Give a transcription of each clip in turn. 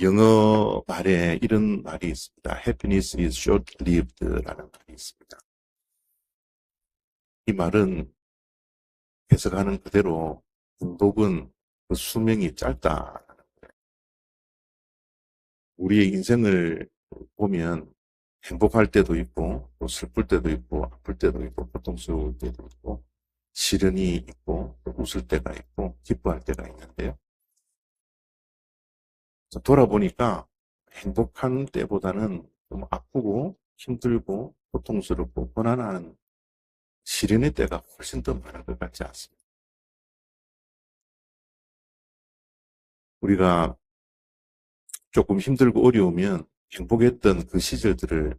영어 말에 이런 말이 있습니다. Happiness is short-lived라는 말이 있습니다. 이 말은 해석하는 그대로 행복은 그 수명이 짧다. 우리의 인생을 보면 행복할 때도 있고 또 슬플 때도 있고 아플 때도 있고 고통스러울 때도 있고 시련이 있고 또 웃을 때가 있고 기뻐할 때가 있는데요. 돌아보니까 행복한 때보다는 좀 아프고 힘들고 고통스럽고 고난한 시련의 때가 훨씬 더 많은 것 같지 않습니다. 우리가 조금 힘들고 어려우면 행복했던 그 시절들을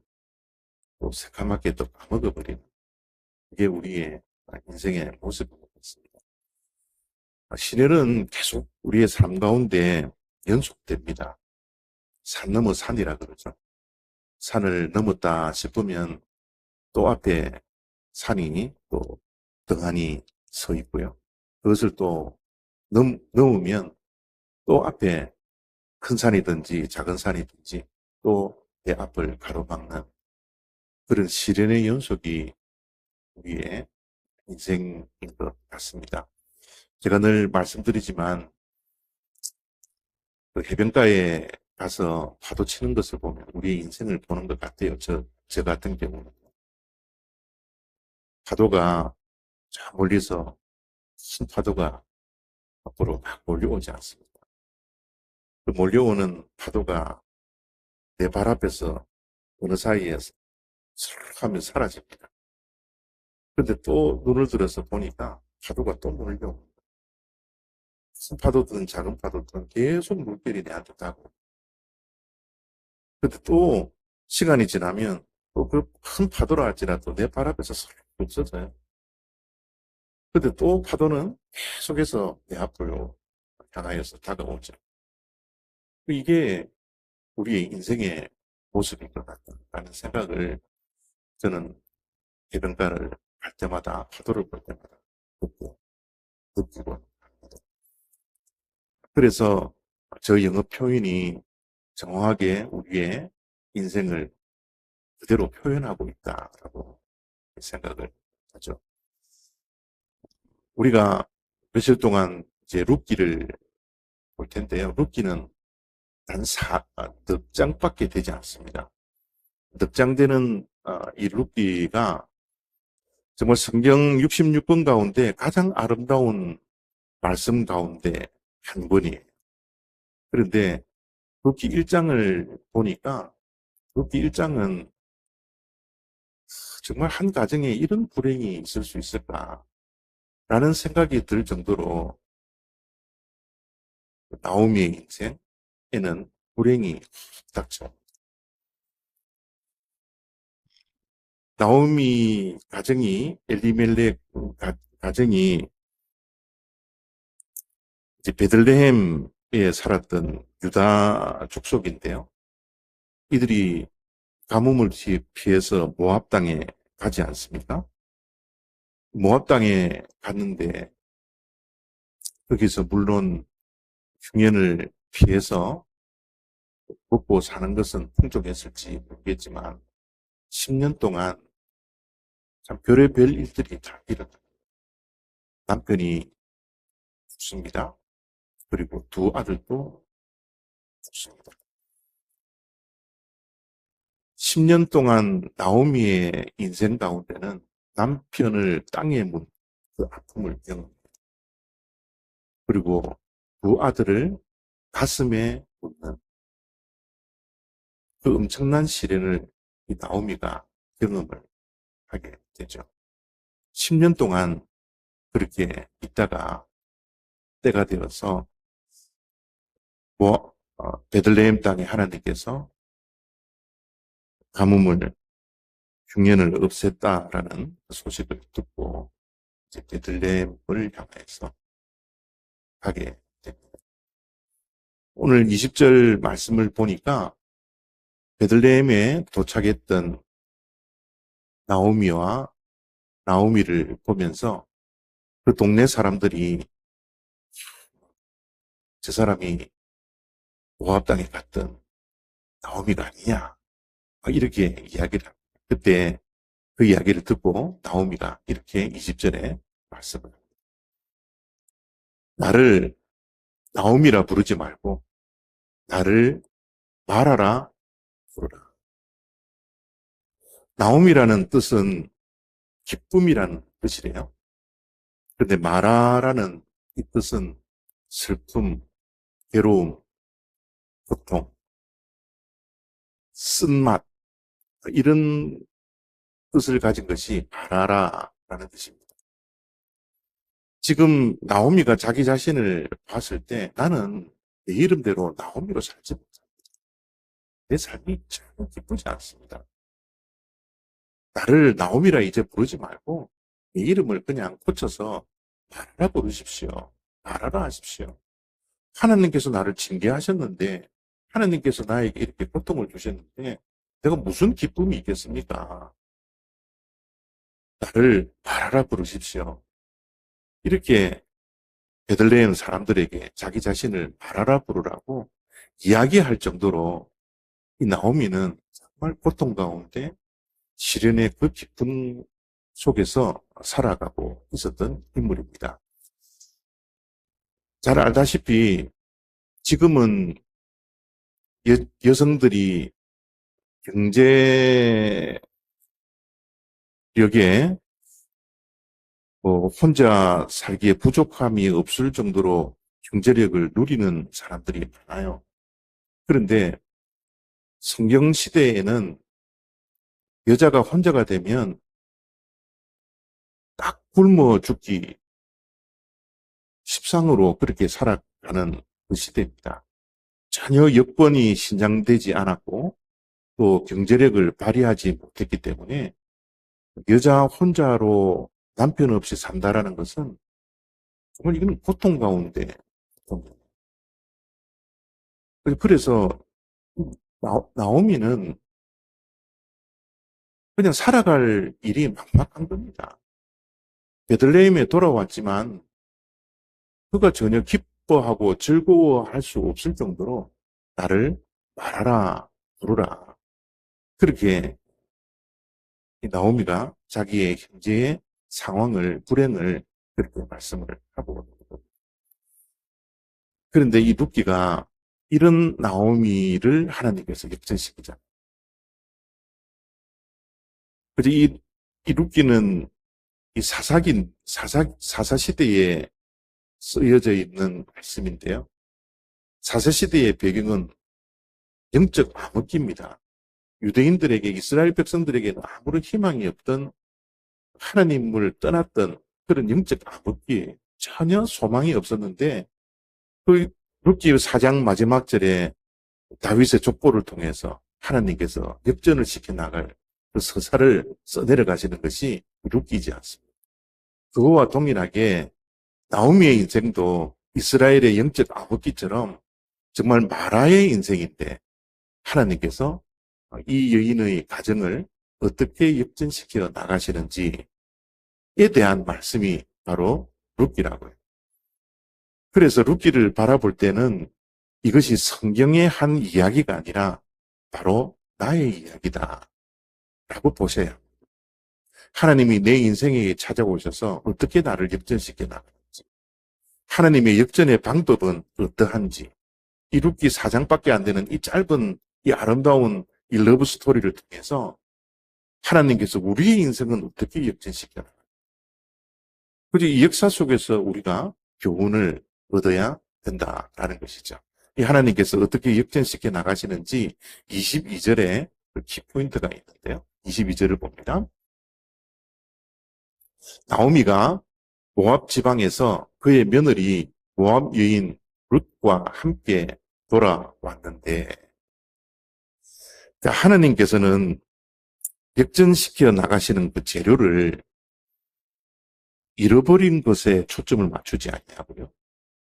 또 새카맣게 또 까먹어버리는 그게 우리의 인생의 모습인 것 같습니다. 시련은 계속 우리의 삶 가운데 연속됩니다. 산 넘어 산이라 그러죠. 산을 넘었다 싶으면 또 앞에 산이 또 등한히 서 있고요. 그것을 또 넘으면 또 앞에 큰 산이든지 작은 산이든지 또 내 앞을 가로막는 그런 시련의 연속이 우리의 인생인 것 같습니다. 제가 늘 말씀드리지만 그 해변가에 가서 파도 치는 것을 보면 우리의 인생을 보는 것 같아요. 저 같은 경우는. 파도가 저 멀리서 큰 파도가 앞으로 막 몰려오지 않습니다. 그 몰려오는 파도가 내 발 앞에서 어느 사이에 슥 하면 사라집니다. 근데 또 눈을 들어서 보니까 파도가 또 몰려옵니다. 큰 파도든 작은 파도든 계속 물결이 내한테 타고. 근데 또 시간이 지나면 또 그 큰 파도라 할지라도 내 발 앞에서 슥 없어져요. 근데 또 파도는 계속해서 내 앞으로 향하여서 다가오죠. 이게 우리의 인생의 모습인 것 같다는 생각을 저는 해변가를 갈 때마다 파도를 볼 때마다 듣고 느끼고 합니다. 그래서 저 영어 표현이 정확하게 우리의 인생을 그대로 표현하고 있다라고 생각을 하죠. 우리가 며칠 동안 이제 룻기를 볼 텐데요. 룻기는 넉 장밖에 되지 않습니다. 넉 장 되는 이 룻기가 정말 성경 66권 가운데 가장 아름다운 말씀 가운데 한 권이에요. 그런데 룻기 1장을 보니까 룻기 1장은 정말 한 가정에 이런 불행이 있을 수 있을까라는 생각이 들 정도로 나오미의 인생에는 불행이 닥쳐. 나오미 가정이 엘리멜렉 가정이 이제 베들레헴에 살았던 유다 족속인데요. 이들이 가뭄을 피해서 모압 땅에 가지 않습니까? 모압 땅에 갔는데 거기서 물론 흉년을 피해서 먹고 사는 것은 풍족했을지 모르겠지만 10년 동안 참 별의별 일들이 다 일어납니다. 남편이 죽습니다. 그리고 두 아들도 죽습니다. 10년 동안 나오미의 인생 가운데는 남편을 땅에 문 그 아픔을 경험합니다. 그리고 두 아들을 가슴에 묻는 그 엄청난 시련을 이 나오미가 경험을 하게 되죠. 10년 동안 그렇게 있다가 때가 되어서 베들레헴 땅에 하나님께서 가뭄을 흉년을 없앴다라는 소식을 듣고 이제 베들레헴을 향해서 가게 됩니다. 오늘 20절 말씀을 보니까 베들레헴에 도착했던 나오미와 나오미를 보면서 그 동네 사람들이 저 사람이 모압 땅에 갔던 나오미가 아니냐. 이렇게 이야기를 합니다. 그때 그 이야기를 듣고 나오미가 이렇게 20절에 말씀을 합니다. 나를 나오미라 부르지 말고 나를 마라라 부르라. 나오미라는 뜻은 기쁨이라는 뜻이래요. 그런데 마라라는 이 뜻은 슬픔, 괴로움, 고통, 쓴맛 이런 뜻을 가진 것이 마라라라는 뜻입니다. 지금 나오미가 자기 자신을 봤을 때 나는 내 이름대로 나오미로 살지 못합니다. 내 삶이 전혀 기쁘지 않습니다. 나를 나오미라 이제 부르지 말고 내 이름을 그냥 고쳐서 마라라 부르십시오. 마라라 하십시오. 하나님께서 나를 징계하셨는데 하나님께서 나에게 이렇게 고통을 주셨는데 내가 무슨 기쁨이 있겠습니까? 나를 마라라 부르십시오. 이렇게 베들레헴 사람들에게 자기 자신을 마라라 부르라고 이야기할 정도로 이 나오미는 정말 고통 가운데 시련의 그 깊은 속에서 살아가고 있었던 인물입니다. 잘 알다시피 지금은 여성들이 경제력에 혼자 살기에 부족함이 없을 정도로 경제력을 누리는 사람들이 많아요. 그런데 성경 시대에는 여자가 혼자가 되면 딱 굶어 죽기 십상으로 그렇게 살아가는 그 시대입니다. 전혀 여건이 신장되지 않았고 또 경제력을 발휘하지 못했기 때문에 여자 혼자로 남편 없이 산다라는 것은 정말 이건 고통 가운데 그래서 나오미는 그냥 살아갈 일이 막막한 겁니다. 베들레헴에 돌아왔지만 그가 전혀 기뻐하고 즐거워할 수 없을 정도로 나를 말하라 부르라 그렇게 나오미가 자기의 현재의 상황을 불행을 그렇게 말씀을 하고 있는 겁니다. 그런데 이 룻기가 이런 나오미를 하나님께서 역전시키잖아요. 그래서 이 룻기는 이 사사시대에 쓰여져 있는 말씀인데요. 사사시대의 배경은 영적 암흑기입니다. 유대인들에게 이스라엘 백성들에게는 아무런 희망이 없던 하나님을 떠났던 그런 영적 암흑기에 전혀 소망이 없었는데 그 룻기 4장 마지막 절에 다윗의 족보를 통해서 하나님께서 역전을 시켜나갈 그 서사를 써내려가시는 것이 룻기지 않습니다. 그거와 동일하게 나오미의 인생도 이스라엘의 영적 암흑기처럼 정말 마라의 인생인데 하나님께서 이 여인의 가정을 어떻게 역전시켜 나가시는지에 대한 말씀이 바로 룻기라고요. 그래서 룻기를 바라볼 때는 이것이 성경의 한 이야기가 아니라 바로 나의 이야기다 라고 보셔야 합니다. 하나님이 내 인생에 찾아오셔서 어떻게 나를 역전시켜 나가는지, 하나님의 역전의 방법은 어떠한지, 이 룻기 4장밖에 안 되는 이 짧은 이 아름다운 이 러브 스토리를 통해서 하나님께서 우리의 인생은 어떻게 역전시켜 나가는지, 그래서 이 역사 속에서 우리가 교훈을 얻어야 된다라는 것이죠. 이 하나님께서 어떻게 역전시켜 나가시는지 22절에 키포인트가 있는데요. 22절을 봅니다. 나오미가 모압 지방에서 그의 며느리 모압 여인 룻과 함께 돌아왔는데 하나님께서는 역전시켜 나가시는 그 재료를 잃어버린 것에 초점을 맞추지 아니하고요.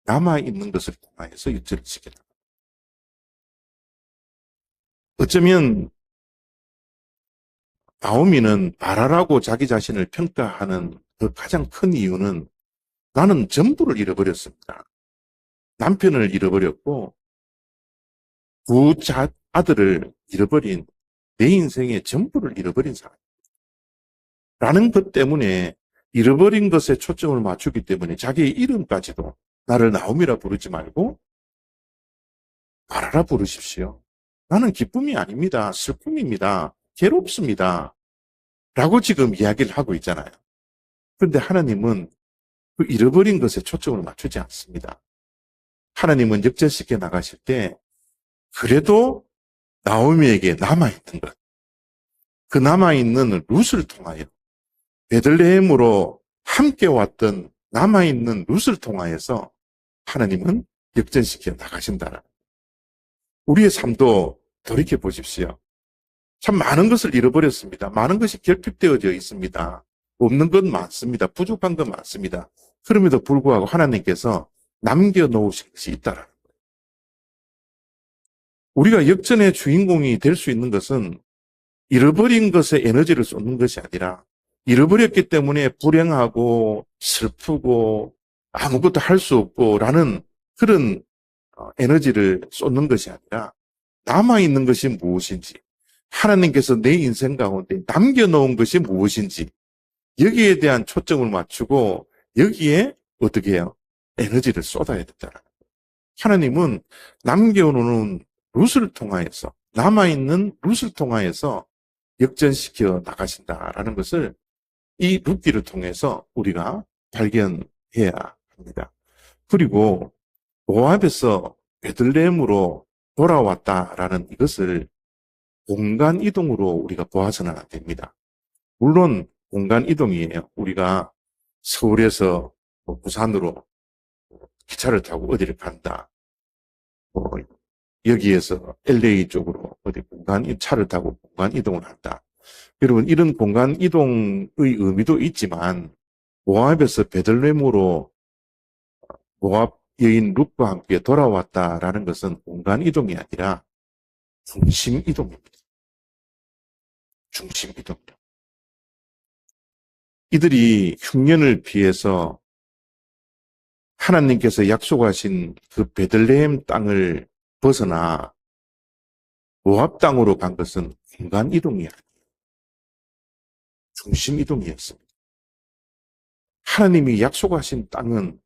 남아있는 것을 통하여서 역전을 시켜 나갑니다. 어쩌면 나오미는 바라라고 자기 자신을 평가하는 그 가장 큰 이유는 나는 전부를 잃어버렸습니다. 남편을 잃어버렸고 아들을 잃어버린, 내 인생의 전부를 잃어버린 사람이라는 것 때문에, 잃어버린 것에 초점을 맞추기 때문에 자기의 이름까지도 나를 나옴이라 부르지 말고 마라라 부르십시오. 나는 기쁨이 아닙니다. 슬픔입니다. 괴롭습니다. 라고 지금 이야기를 하고 있잖아요. 그런데 하나님은 그 잃어버린 것에 초점을 맞추지 않습니다. 하나님은 역전시켜 나가실 때 그래도 나오미에게 남아있는 것, 그 남아있는 룻을 통하여 베들레헴으로 함께 왔던 남아있는 룻을 통하여서 하나님은 역전시켜 나가신다는, 우리의 삶도 돌이켜 보십시오. 참 많은 것을 잃어버렸습니다. 많은 것이 결핍되어져 있습니다. 없는 건 많습니다. 부족한 건 많습니다. 그럼에도 불구하고 하나님께서 남겨놓으신 것이 있다라는 거예요. 우리가 역전의 주인공이 될 수 있는 것은 잃어버린 것에 에너지를 쏟는 것이 아니라, 잃어버렸기 때문에 불행하고 슬프고 아무것도 할 수 없고 라는 그런 에너지를 쏟는 것이 아니라, 남아있는 것이 무엇인지, 하나님께서 내 인생 가운데 남겨놓은 것이 무엇인지 여기에 대한 초점을 맞추고 여기에 어떻게 해요? 에너지를 쏟아야 된다. 하나님은 남겨놓은 룻을 통하여서, 남아있는 룻을 통하여서 역전시켜 나가신다라는 것을 이 룻기를 통해서 우리가 발견해야 합니다. 그리고 모압에서 베들레헴으로 돌아왔다라는 이것을 공간 이동으로 우리가 보아서는 안 됩니다. 물론 공간 이동이에요. 우리가 서울에서 부산으로 기차를 타고 어디를 간다. 여기에서 LA 쪽으로 어디 차를 타고 공간 이동을 한다. 여러분, 이런 공간 이동의 의미도 있지만, 모압에서 베들레헴으로 모압 여인 룻과 함께 돌아왔다라는 것은 공간 이동이 아니라 중심 이동입니다. 중심 이동. 이들이 흉년을 피해서 하나님께서 약속하신 그 베들레헴 땅을 벗어나 모압 땅으로 간 것은 공간 이동이 아니에요. 중심 이동이었습니다. 하나님이 약속하신 땅은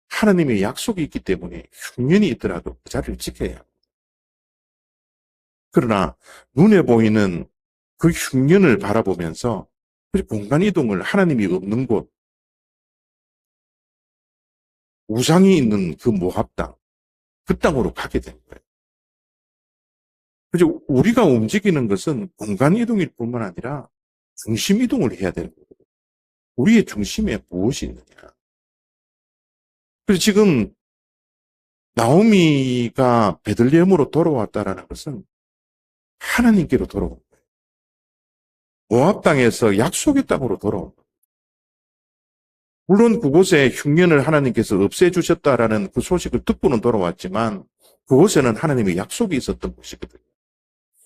하나님의 약속이 있기 때문에 흉년이 있더라도 그 자리를 지켜야 합니다. 그러나 눈에 보이는 그 흉년을 바라보면서 공간 이동을, 하나님이 없는 곳, 우상이 있는 그 모압 땅, 그 땅으로 가게 된 거예요. 그래서 우리가 움직이는 것은 공간 이동일 뿐만 아니라 중심 이동을 해야 되는 거예요. 우리의 중심에 무엇이 있느냐. 그래서 지금 나오미가 베들레헴으로 돌아왔다라는 것은 하나님께로 돌아온 거예요. 모압 땅에서 약속의 땅으로 돌아온 거예요. 물론 그곳에 흉년을 하나님께서 없애주셨다라는 그 소식을 듣고는 돌아왔지만, 그곳에는 하나님의 약속이 있었던 곳이거든요.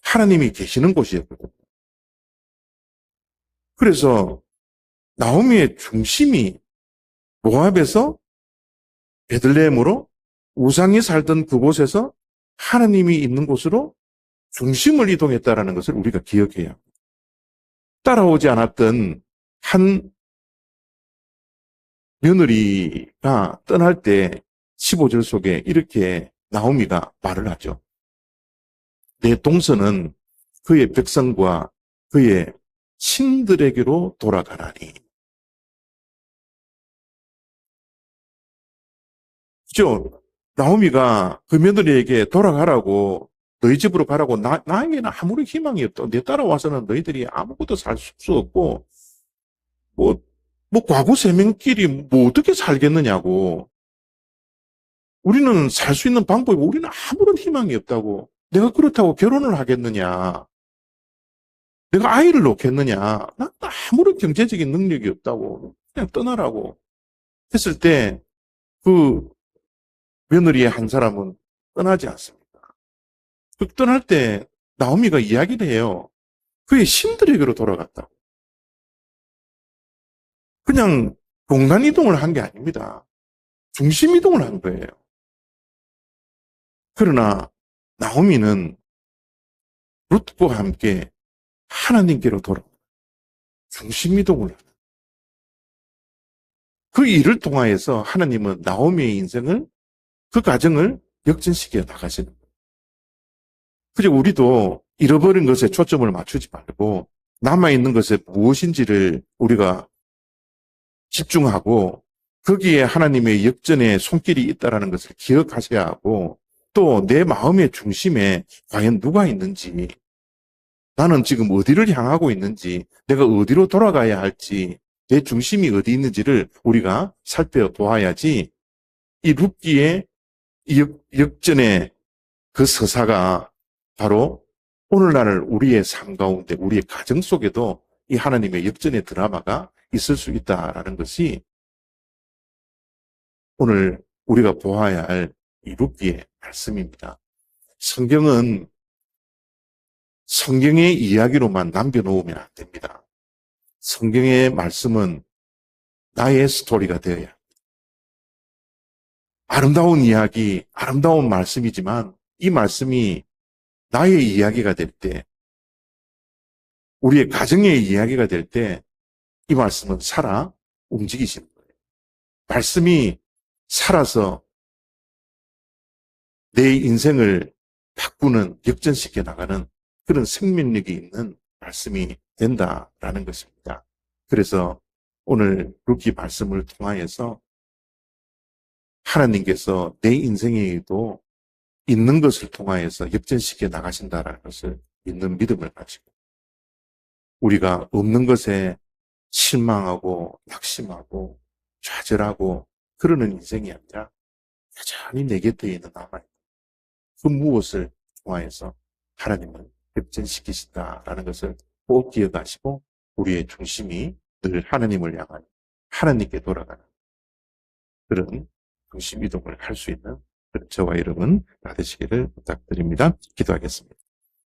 하나님이 계시는 곳이었거든요. 그래서 나오미의 중심이 모압에서 베들레헴으로, 우상이 살던 그곳에서 하나님이 있는 곳으로 중심을 이동했다라는 것을 우리가 기억해야 합니다. 따라오지 않았던 한 며느리가 떠날 때 15절 속에 이렇게 나오미가 말을 하죠. 내 동서는 그의 백성과 그의 신들에게로 돌아가라니. 그죠? 나오미가 그 며느리에게 돌아가라고, 너희 집으로 가라고, 나에게는 아무런 희망이 없다. 내 따라와서는 너희들이 아무것도 살 수 없고, 뭐 과거 세명끼리 뭐 어떻게 살겠느냐고. 우리는 살 수 있는 방법이, 우리는 아무런 희망이 없다고. 내가 그렇다고 결혼을 하겠느냐. 내가 아이를 놓겠느냐. 난 아무런 경제적인 능력이 없다고. 그냥 떠나라고 했을 때, 그 며느리의 한 사람은 떠나지 않습니다. 그 떠날 때 나오미가 이야기를 해요. 그의 신들에게로 돌아갔다고. 그냥 공간 이동을 한 게 아닙니다. 중심 이동을 한 거예요. 그러나 나오미는 룻과 함께 하나님께로 돌아 중심이동을 하는 그 일을 통하여서 하나님은 나오미의 인생을 그 가정을 역전시켜 나가시는 거예요. 그래서 우리도 잃어버린 것에 초점을 맞추지 말고 남아있는 것에 무엇인지를 우리가 집중하고 거기에 하나님의 역전의 손길이 있다는 것을 기억하셔야 하고 또 내 마음의 중심에 과연 누가 있는지 나는 지금 어디를 향하고 있는지 내가 어디로 돌아가야 할지 내 중심이 어디 있는지를 우리가 살펴보아야지 이 룻기의 역전의 그 서사가 바로 오늘날 우리의 삶 가운데 우리의 가정 속에도 이 하나님의 역전의 드라마가 있을 수 있다라는 것이 오늘 우리가 보아야 할 이 룻기의 말씀입니다. 성경은 성경의 이야기로만 남겨놓으면 안 됩니다. 성경의 말씀은 나의 스토리가 되어야 합니다. 아름다운 이야기, 아름다운 말씀이지만 이 말씀이 나의 이야기가 될 때, 우리의 가정의 이야기가 될 때 이 말씀은 살아 움직이시는 거예요. 말씀이 살아서 내 인생을 바꾸는, 역전시켜 나가는 그런 생명력이 있는 말씀이 된다라는 것입니다. 그래서 오늘 룻기 말씀을 통하여서 하나님께서 내 인생에도 있는 것을 통하여서 역전시켜 나가신다라는 것을 믿는 믿음을 가지고 우리가 없는 것에 실망하고 낙심하고 좌절하고 그러는 인생이 아니라 여전히 내 곁에 있는 남아있는 그 무엇을 통하여서 하나님은 역전시키신다라는 것을 꼭 기억하시고 우리의 중심이 늘 하나님을 향한 하나님께 돌아가는 그런 중심 이동을 할 수 있는 저와 여러분 다 되시기를 부탁드립니다. 기도하겠습니다.